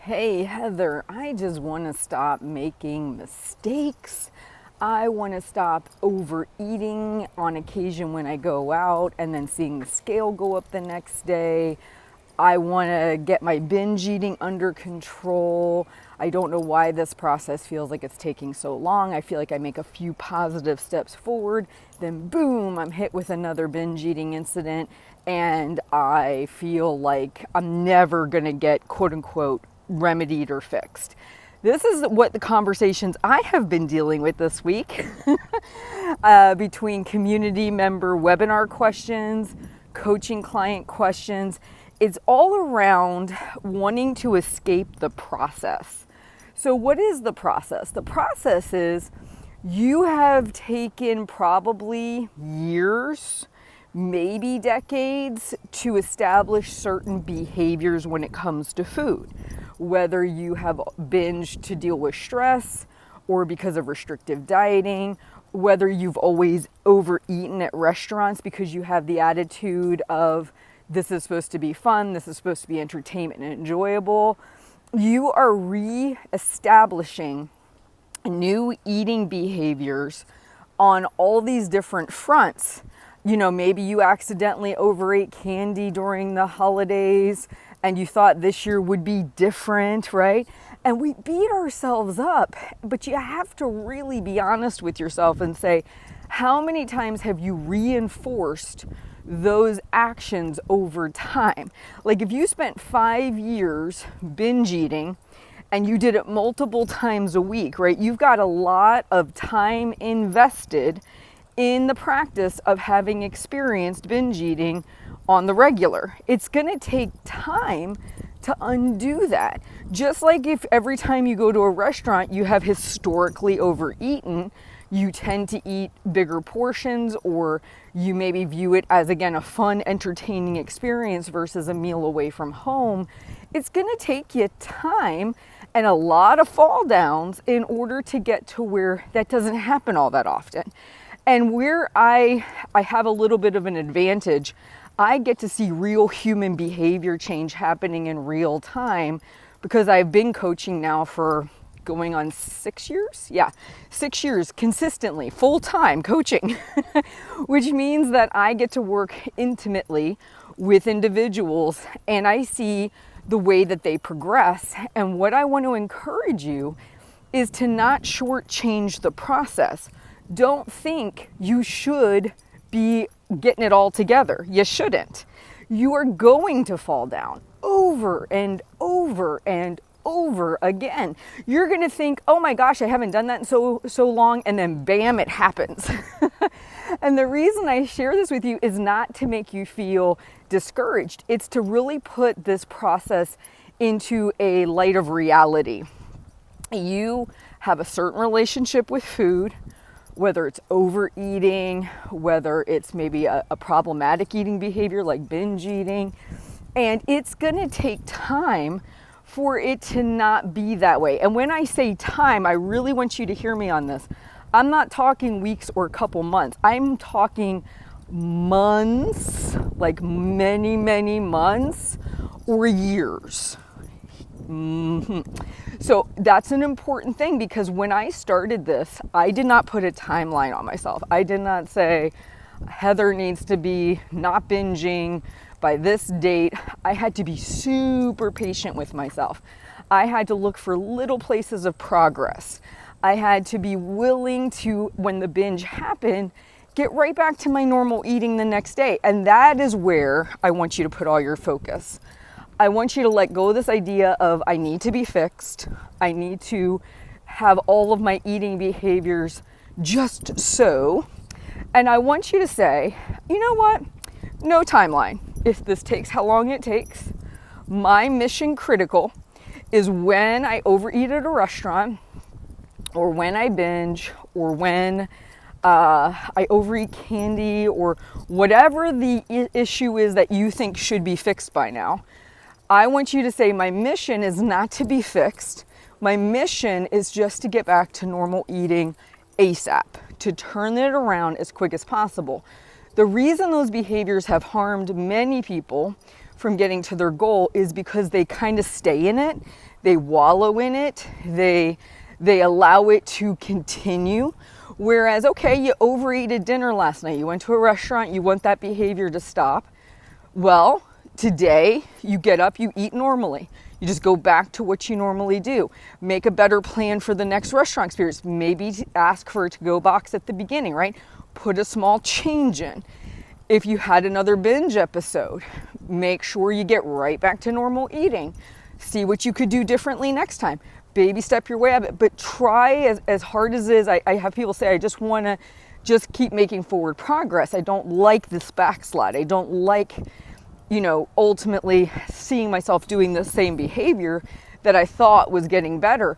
Hey Heather, I just want to stop making mistakes. I want to stop overeating on occasion when I go out and then seeing the scale go up the next day. I want to get my binge eating under control. I don't know why this process feels like it's taking so long. I feel like I make a few positive steps forward, then boom, I'm hit with another binge eating incident, and I feel like I'm never going to get quote unquote remedied or fixed. This is what the conversations I have been dealing with this week between community member webinar questions, coaching client questions. It's all around wanting to escape the process. So what is the process? The process is you have taken probably years, maybe decades, to establish certain behaviors when it comes to food. Whether you have binged to deal with stress or because of restrictive dieting, whether you've always overeaten at restaurants because you have the attitude of this is supposed to be fun, this is supposed to be entertainment and enjoyable, you are re-establishing new eating behaviors on all these different fronts. You know, maybe you accidentally overate candy during the holidays and you thought this year would be different, right? And we beat ourselves up, but you have to really be honest with yourself and say, how many times have you reinforced those actions over time? Like if you spent 5 years binge eating and you did it multiple times a week, right? You've got a lot of time invested in the practice of having experienced binge eating on the regular. It's going to take time to undo that. Just like if every time you go to a restaurant you have historically overeaten, you tend to eat bigger portions, or you maybe view it as, again, a fun, entertaining experience versus a meal away from home. It's going to take you time and a lot of fall downs in order to get to where that doesn't happen all that often. And where I have a little bit of an advantage, I get to see real human behavior change happening in real time because I've been coaching now for going on 6 years? Yeah, 6 years consistently, full-time coaching, which means that I get to work intimately with individuals and I see the way that they progress. And what I want to encourage you is to not shortchange the process. Don't think you should be getting it all together. You shouldn't. You are going to fall down over and over and over again. You're going to think, oh my gosh, I haven't done that in so long, and then bam, it happens. And the reason I share this with you is not to make you feel discouraged. It's to really put this process into a light of reality. You have a certain relationship with food, whether it's overeating, whether it's maybe a problematic eating behavior like binge eating, and it's going to take time for it to not be that way. And when I say time, I really want you to hear me on this. I'm not talking weeks or a couple months. I'm talking months, like many, many months or years. So that's an important thing, because when I started this, I did not put a timeline on myself. I did not say Heather needs to be not binging by this date. I had to be super patient with myself. I had to look for little places of progress. I had to be willing to, when the binge happened, get right back to my normal eating the next day. And that is where I want you to put all your focus. I want you to let go of this idea of I need to be fixed. I need to have all of my eating behaviors just so. And I want you to say, you know what? No timeline. If this takes how long it takes, my mission critical is when I overeat at a restaurant, or when I binge, or when I overeat candy, or whatever the issue is that you think should be fixed by now. I want you to say, my mission is not to be fixed. My mission is just to get back to normal eating ASAP, to turn it around as quick as possible. The reason those behaviors have harmed many people from getting to their goal is because they kind of stay in it, they wallow in it, they allow it to continue. Whereas, okay, you overate at dinner last night, you went to a restaurant, you want that behavior to stop. Well, today you get up, you eat normally. You just go back to what you normally do. Make a better plan for the next restaurant experience. Maybe ask for a to-go box at the beginning, right? Put a small change in. If you had another binge episode, make sure you get right back to normal eating. See what you could do differently next time. Baby step your way out of it, but try as hard as it is. I have people say, I just want to just keep making forward progress. I don't like this backslide. I don't like, ultimately seeing myself doing the same behavior that I thought was getting better.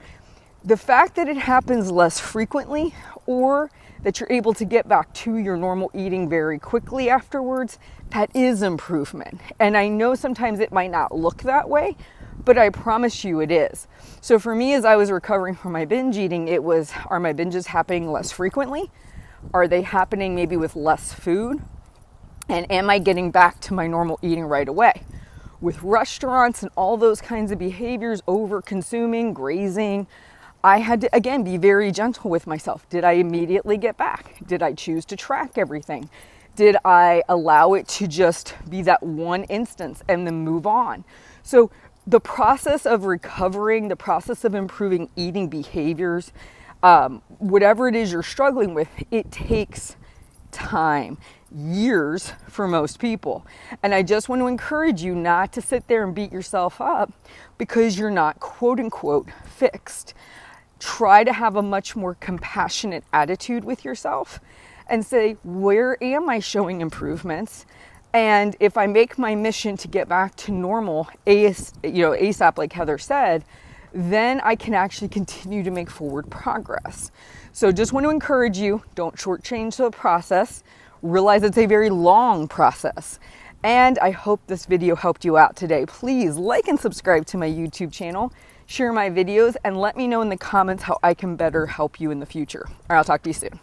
The fact that it happens less frequently, or that you're able to get back to your normal eating very quickly afterwards, that is improvement. And I know sometimes it might not look that way, but I promise you it is. So for me, as I was recovering from my binge eating, it was, are my binges happening less frequently? Are they happening maybe with less food? And am I getting back to my normal eating right away? With restaurants and all those kinds of behaviors, over consuming, grazing, I had to, again, be very gentle with myself. Did I immediately get back? Did I choose to track everything? Did I allow it to just be that one instance and then move on? So the process of recovering, the process of improving eating behaviors, whatever it is you're struggling with, it takes time, years for most people. And I just want to encourage you not to sit there and beat yourself up because you're not, quote unquote, fixed. Try to have a much more compassionate attitude with yourself and say, where am I showing improvements? And if I make my mission to get back to normal ASAP, like Heather said, then I can actually continue to make forward progress. So just want to encourage you, don't shortchange the process. Realize it's a very long process. And I hope this video helped you out today. Please like and subscribe to my YouTube channel, share my videos, and let me know in the comments how I can better help you in the future. All right, I'll talk to you soon.